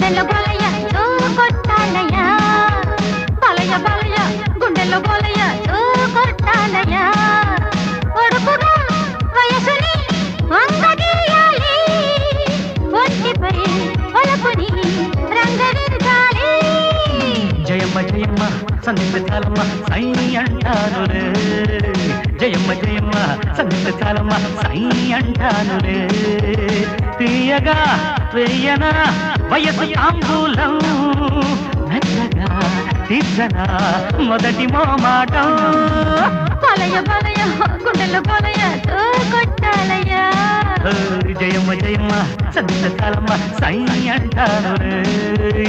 గుండెల్లో బలయ కొట్టాలయ్యా బలయ బలయ గుండెల్లో బలయ కొట్టాలయ్యా ఒడుపుగా వయసుని వంగదీయాలి ఒంటిపై ఒలపుని రంగరించాలి జయమ్మ జయమ్మ సందిగ్ధ చాలమ్మ సై అంటాను రే జయమ్మ జయమ్మ సందిగ్ధ చాలమ్మ సై అంటాను రే తీయగా వెయ్యన వయసు తాంబూలం మెత్తగా తీర్చనా మొదటి మోమాటం బలయ బలయ గుండెల్లో బలయ కొట్టాలయ్యా జయమ్మ జయమ్మ సందిగ్ధ చాలమ్మ సై అంటాను రే